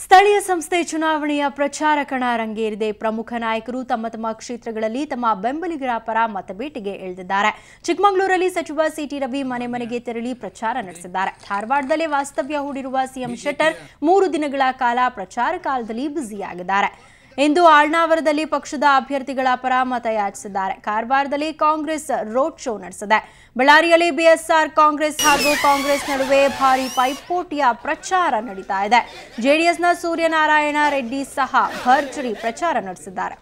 ಸ್ಥಳೀಯ ಸಂಸ್ಥೆ ಚುನಾವಣೆಯ ಪ್ರಚಾರ ಕಣ ರಂಗೇರಿದೆ. ಪ್ರಮುಖ ನಾಯಕರು ತಮ್ಮ ತಮ್ಮ ಕ್ಷೇತ್ರಗಳಲ್ಲಿ ತಮ್ಮ ಬೆಂಬಲಿಗರ ಪರ ಮತಬೇಟೆಗೆ ಇಳಿದಿದ್ದಾರೆ. ಚಿಕ್ಕಮಗಳೂರಲ್ಲಿ ಸಚಿವ ಸಿಟಿ ರವಿ ಮನೆ ಮನೆಗೆ ತೆರಳಿ ಪ್ರಚಾರ ನಡೆಸಿದ್ದಾರೆ. ಧಾರವಾಡದಲ್ಲಿ ವಾಸ್ತವ್ಯ ಹೂಡಿರುವ ಸಿಎಂ ಶೆಟ್ಟರ್ 3 ದಿನಗಳ ಕಾಲ ಪ್ರಚಾರ ಕಾಲದಲ್ಲಿ ಬ್ಯುಸಿಯಾಗಿದ್ದಾರೆ. ಇಂದು ಆಳ್ನಾವರದಲ್ಲಿ ಪಕ್ಷದ ಅಭ್ಯರ್ಥಿಗಳ ಪರ ಮತಯಾಚಿಸಿದ್ದಾರೆ. ಕಾರವಾರದಲ್ಲಿ ಕಾಂಗ್ರೆಸ್ ರೋಡ್ ಶೋ ನಡೆಸಿದೆ. ಬಳ್ಳಾರಿಯಲ್ಲಿ ಬಿಎಸ್ಆರ್ ಕಾಂಗ್ರೆಸ್ ಹಾಗೂ ಕಾಂಗ್ರೆಸ್ ನಡುವೆ ಭಾರಿ ಪೈಪೋಟಿಯ ಪ್ರಚಾರ ನಡೀತಾ ಇದೆ. ಜೆಡಿಎಸ್ನ ಸೂರ್ಯನಾರಾಯಣ ರೆಡ್ಡಿ ಸಹ ಭರ್ಜರಿ ಪ್ರಚಾರ ನಡೆಸಿದ್ದಾರೆ.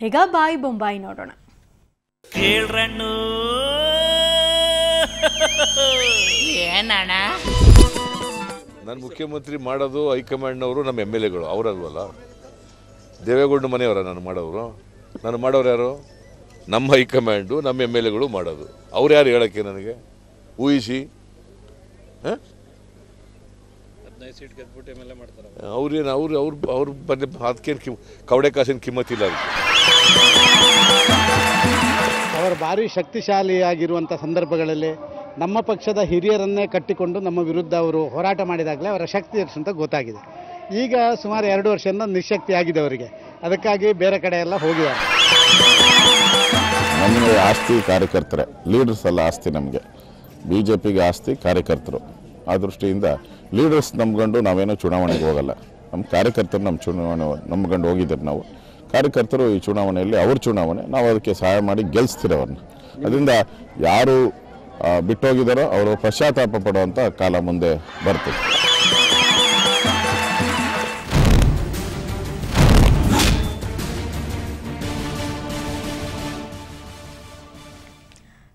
ಈಗ ಬಾಯಿ ಬೊಂಬಾಯಿ ನೋಡೋಣ. ನಾನು ಮುಖ್ಯಮಂತ್ರಿ ಮಾಡೋದು ಹೈಕಮಾಂಡ್ನವರು, ನಮ್ಮ MLAಗಳು ಅವರಲ್ವಲ್ಲ. ದೇವೇಗೌಡ ಮನೆಯವರ ನಾನು ಮಾಡೋರು. ನಾನು ಮಾಡೋರು ಯಾರು? ನಮ್ಮ ಹೈಕಮಾಂಡು, ನಮ್ಮ MLAಗಳು ಮಾಡೋದು. ಅವ್ರು ಯಾರು ಹೇಳೋಕ್ಕೆ ನನಗೆ? ಊಹಿಸಿ. ಅವ್ರೇನು ಅವ್ರು ಬಂದು ಅದಕ್ಕೇನು ಕವಡೆ ಕಾಸಿನ ಕಿಮ್ಮತ್ತಿಲ್ಲ. ಅವರು ಭಾರಿ ಶಕ್ತಿಶಾಲಿಯಾಗಿರುವಂಥ ಸಂದರ್ಭಗಳಲ್ಲಿ ನಮ್ಮ ಪಕ್ಷದ ಹಿರಿಯರನ್ನೇ ಕಟ್ಟಿಕೊಂಡು ನಮ್ಮ ವಿರುದ್ಧ ಅವರು ಹೋರಾಟ ಮಾಡಿದಾಗಲೇ ಅವರ ಶಕ್ತಿ ಎಷ್ಟು ಅಂತ ಗೊತ್ತಾಗಿದೆ. ಈಗ ಸುಮಾರು 2 ವರ್ಷದಿಂದ ನಿಶಕ್ತಿಯಾಗಿದೆ ಅವರಿಗೆ. ಅದಕ್ಕಾಗಿ ಬೇರೆ ಕಡೆ ಎಲ್ಲ ಹೋಗಿದ್ದಾರೆ. ನಮಗೆ ಆಸ್ತಿ ಕಾರ್ಯಕರ್ತರೆ, ಲೀಡರ್ಸ್ ಎಲ್ಲ ಆಸ್ತಿ. ನಮಗೆ BJPಗೆ ಆಸ್ತಿ ಕಾರ್ಯಕರ್ತರು. ಆ ದೃಷ್ಟಿಯಿಂದ ಲೀಡರ್ಸ್ ನಂಬ್ಕೊಂಡು ನಾವೇನೋ ಚುನಾವಣೆಗೆ ಹೋಗಲ್ಲ. ನಮ್ಮ ಕಾರ್ಯಕರ್ತರು ನಮ್ಮ ಚುನಾವಣೆ ನಂಬ್ಕೊಂಡು ಹೋಗಿದ್ದಾರೆ. ನಾವು ಕಾರ್ಯಕರ್ತರು ಈ ಚುನಾವಣೆಯಲ್ಲಿ ಅವ್ರ ಚುನಾವಣೆ, ನಾವು ಅದಕ್ಕೆ ಸಹಾಯ ಮಾಡಿ ಗೆಲ್ಲಿಸ್ತೀರ ಅವ್ರನ್ನ. ಅದರಿಂದ ಯಾರು ಬಿಟ್ಟೋಗಿದ್ದಾರೋ ಅವರು ಪಶ್ಚಾತ್ತಾಪ ಪಡುವಂಥ ಕಾಲ ಮುಂದೆ ಬರ್ತದೆ.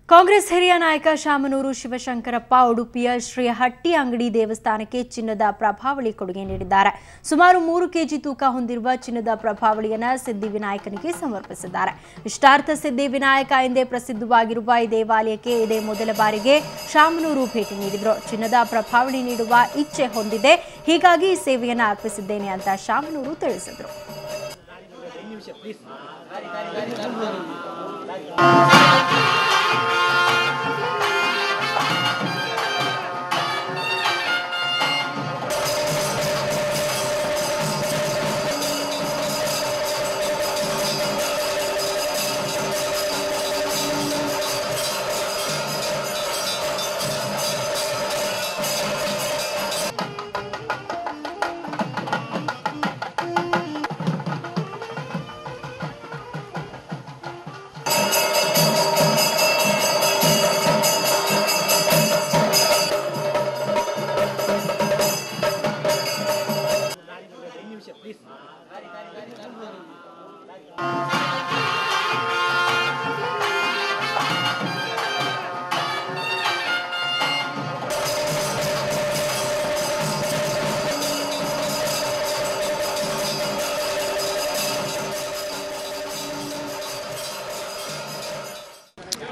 ಕಾಂಗ್ರೆಸ್ ಹಿರಿಯ ನಾಯಕ ಶಾಮನೂರು ಶಿವಶಂಕರಪ್ಪ ಉಡುಪಿಯ ಶ್ರೀ ಹಟ್ಟಿ ಅಂಗಡಿ ದೇವಸ್ಥಾನಕ್ಕೆ ಚಿನ್ನದ ಪ್ರಭಾವಳಿ ಕೊಡುಗೆ ನೀಡಿದ್ದಾರೆ. ಸುಮಾರು 3 ಕೆಜಿ ತೂಕ ಹೊಂದಿರುವ ಚಿನ್ನದ ಪ್ರಭಾವಳಿಯನ್ನು ಸಿದ್ಧಿವಿನಾಯಕನಿಗೆ ಸಮರ್ಪಿಸಿದ್ದಾರೆ. ಇಷ್ಟಾರ್ಥ ಸಿದ್ಧಿವಿನಾಯಕ ಎಂದೇ ಪ್ರಸಿದ್ಧವಾಗಿರುವ ಈ ದೇವಾಲಯಕ್ಕೆ ಇದೇ ಮೊದಲ ಬಾರಿಗೆ ಶಾಮನೂರು ಭೇಟಿ ನೀಡಿದ್ರು. ಚಿನ್ನದ ಪ್ರಭಾವಳಿ ನೀಡುವ ಇಚ್ಛೆ ಹೊಂದಿದೆ, ಹೀಗಾಗಿ ಈ ಸೇವೆಯನ್ನು ಅರ್ಪಿಸಿದ್ದೇನೆ ಅಂತ ಶಾಮನೂರು ತಿಳಿಸಿದರು.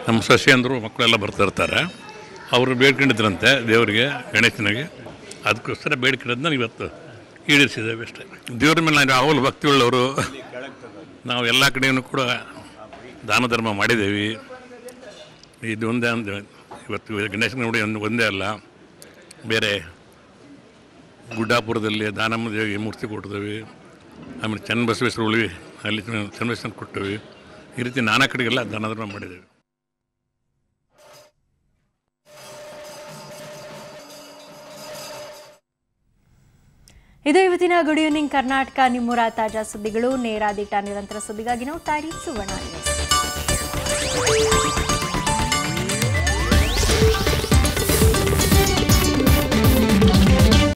ನಮ್ಮ ಸಸ್ಯಂದರು ಮಕ್ಕಳೆಲ್ಲ ಬರ್ತಾಯಿರ್ತಾರೆ. ಅವರು ಬೇಡ್ಕೊಂಡಿದ್ರಂತೆ ದೇವರಿಗೆ, ಗಣೇಶನಿಗೆ. ಅದಕ್ಕೋಸ್ಕರ ಬೇಡ್ಕೊಂಡಿದ್ದನ್ನ ಇವತ್ತು ಈಡೇರಿಸಿದ್ದೇವೆ ಅಷ್ಟೇ. ದೇವ್ರ ಮೇಲೆ ನಾವು ಯಾವಾಗಲೂ ಭಕ್ತಿ ಉಳ್ಳವರು. ನಾವು ಎಲ್ಲ ಕಡೆಯೂ ಕೂಡ ದಾನ ಧರ್ಮ ಮಾಡಿದ್ದೇವೆ. ಇದು ಒಂದೇ ಅಂದರೆ ಇವತ್ತು ಗಣೇಶನ ನೋಡಿ ಒಂದೇ ಅಲ್ಲ, ಬೇರೆ ಗುಡ್ಡಾಪುರದಲ್ಲಿ ದಾನಮ್ಮ ದೇವಿಗೆ ಮೂರ್ತಿ ಕೊಟ್ಟಿದ್ದೇವೆ. ಆಮೇಲೆ ಚನ್ನಬಸವೇಶ್ವರ ಉಳಿವಿ ಅಲ್ಲಿ ಚನ್ನಬಸವೇಶ್ವರ ಕೊಟ್ಟೇವೆ. ಈ ರೀತಿ ನಾನಾ ಕಡೆಗೆಲ್ಲ ದಾನ ಧರ್ಮ ಮಾಡಿದ್ದೇವೆ. ಇದು ಇವತ್ತಿನ ಗುಡ್ ಈವ್ನಿಂಗ್ ಕರ್ನಾಟಕ. ನಿಮ್ಮೂರ ತಾಜಾ ಸುದ್ದಿಗಳು, ನೇರ ದಿಟ್ಟ ನಿರಂತರ ಸುದ್ದಿಗಾಗಿ ನೋಡ್ತಾ ಇರಿ ಸುವರ್ಣ ನ್ಯೂಸ್.